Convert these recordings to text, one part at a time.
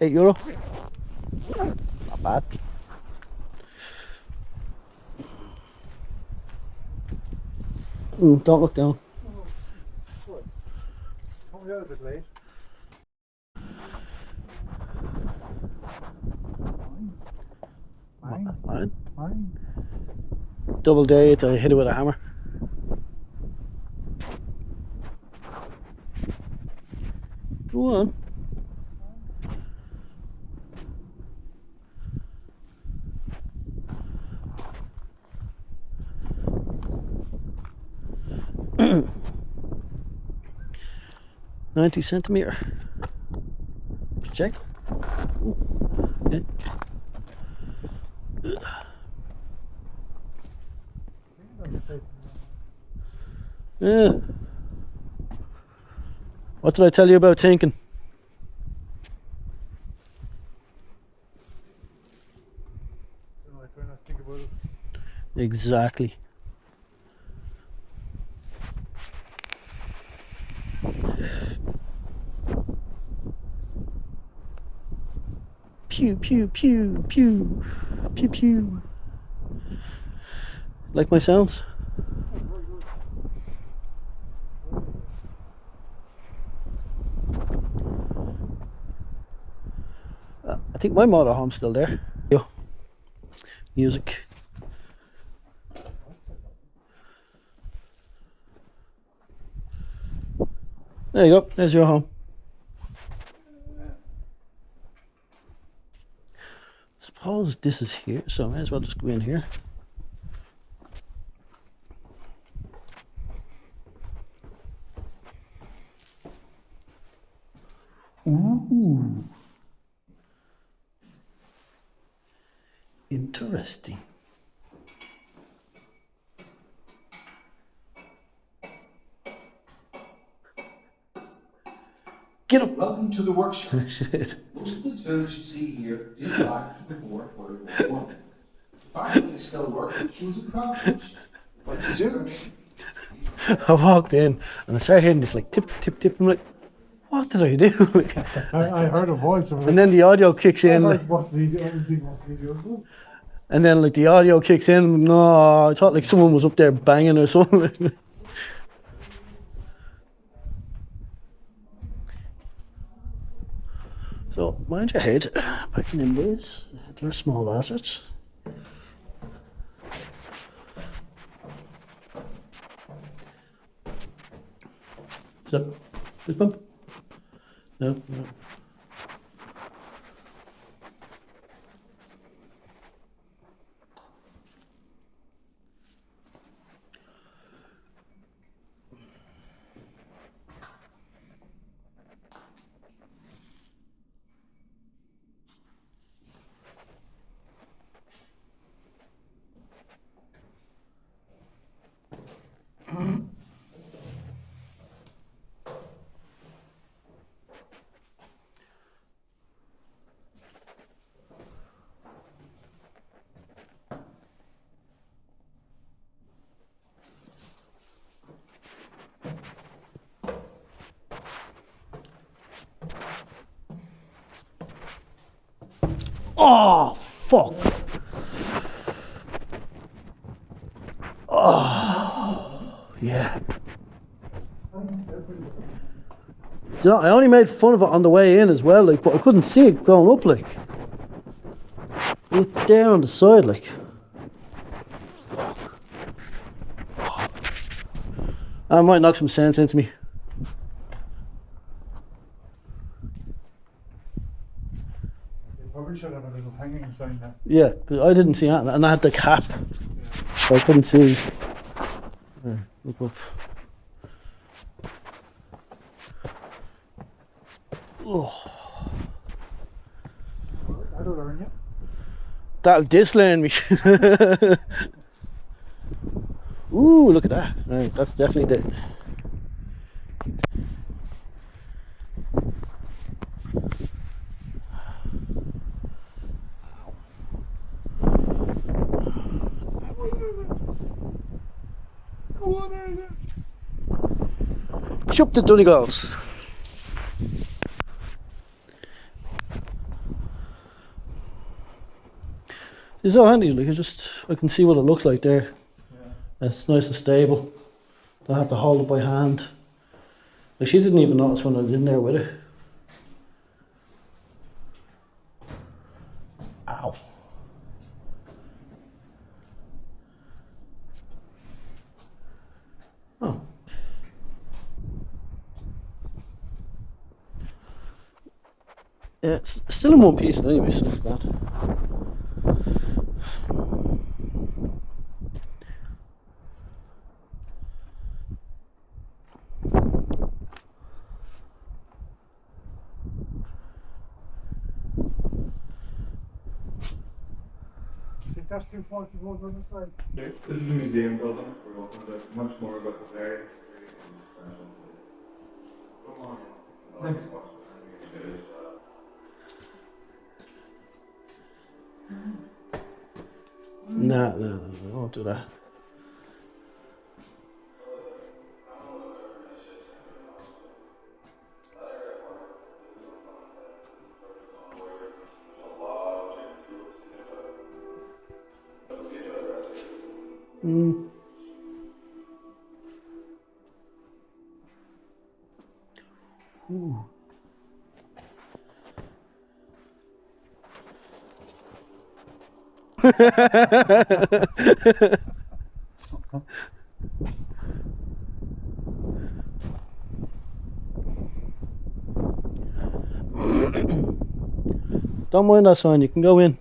€8. Not bad. Don't look down. Coming out a bit late. Fine. Double day to hit it with a hammer. Go on. $90cm projectile. Okay. Yeah. What did I tell you about thinking? I try not to think about it. Exactly. Pew, pew, pew, pew, pew, pew. Like my sounds? I think my motorhome's still there. Yo. Music. There you go, there's your home. Suppose this is here, so I may as well just go in here. Ooh. Interesting. Get up! Welcome to the workshop. Shit. Most of the tools you see here did back before World War I. Finally, they still work, which was a problem. What you do? I walked in and I started hearing this like tip, tip, tip. I'm like, what did I do? I heard a voice. And then the audio kicks in. I heard what video. And then like the audio kicks in. No, I thought like someone was up there banging or something. So mind your head, packing in this. They're small bastards. So, fist bump? No, no. Oh, fuck. Oh, yeah. You know, I only made fun of it on the way in as well, like, but I couldn't see it going up, like. It's there on the side, like. Fuck. I might knock some sense into me. Probably should have a little hanging sign there. Yeah, because I didn't see that, and I had the cap, so I couldn't see. There, look up. Oh, That'll learn you. that'll dislane me. Ooh, look at that. Right, that's definitely it. Push up the Donegals. It's so handy, like I can see what it looks like there. Yeah. It's nice and stable. Don't have to hold it by hand. Like she didn't even notice when I was in there with her. Ow. Oh. Yeah, it's still in one piece anyway, so it's bad. I think that's too far to go on the side. Okay, this is the museum building. We're open to much more about the very special place. Come on. Thanks. Nah, I won't do that. Mm. Ooh. Don't mind that sign, you can go in.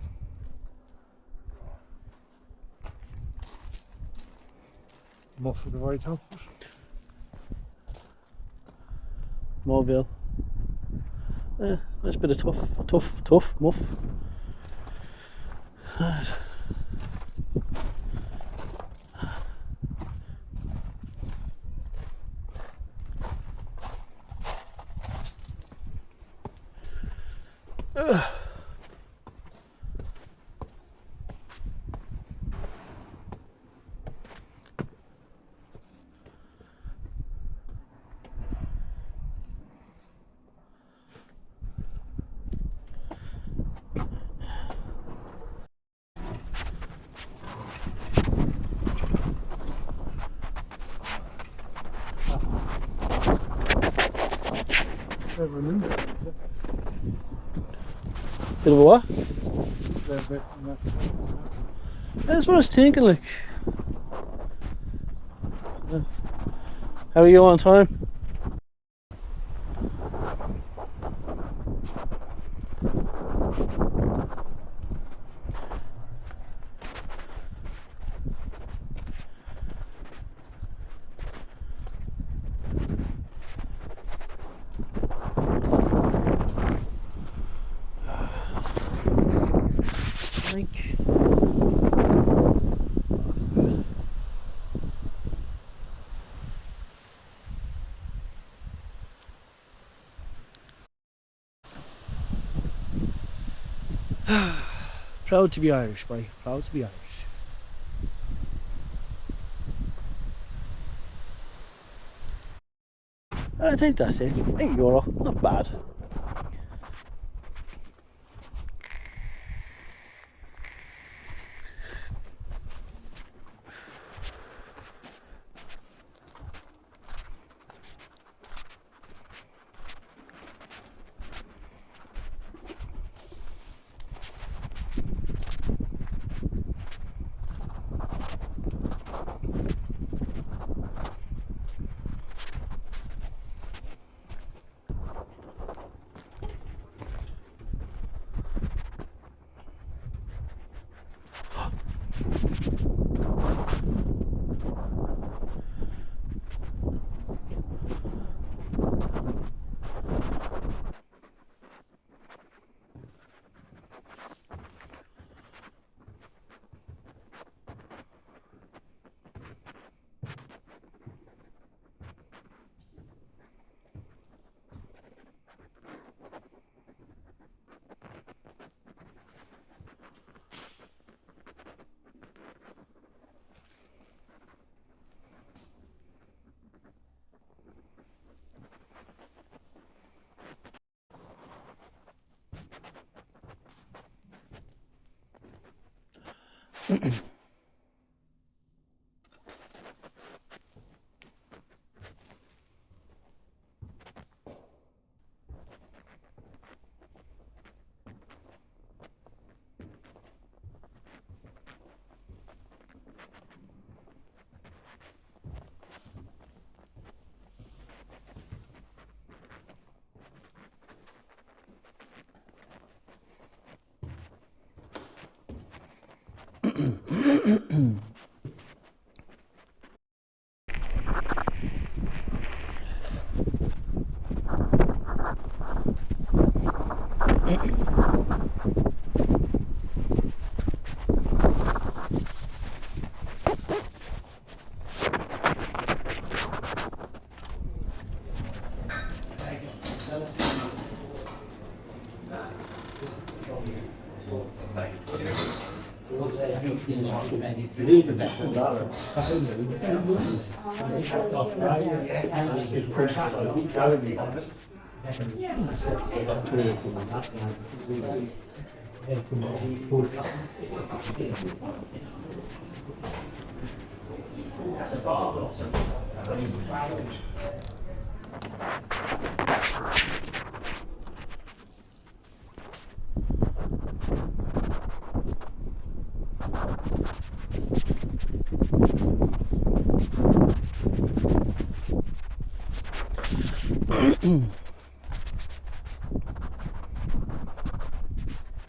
Muff for the right top. Moreville. Nice bit of tough muff. Right. Bit of a what? That's what I was thinking, like. How are you on time? Proud to be Irish, boy. Proud to be Irish. I think that's it. €8, not bad.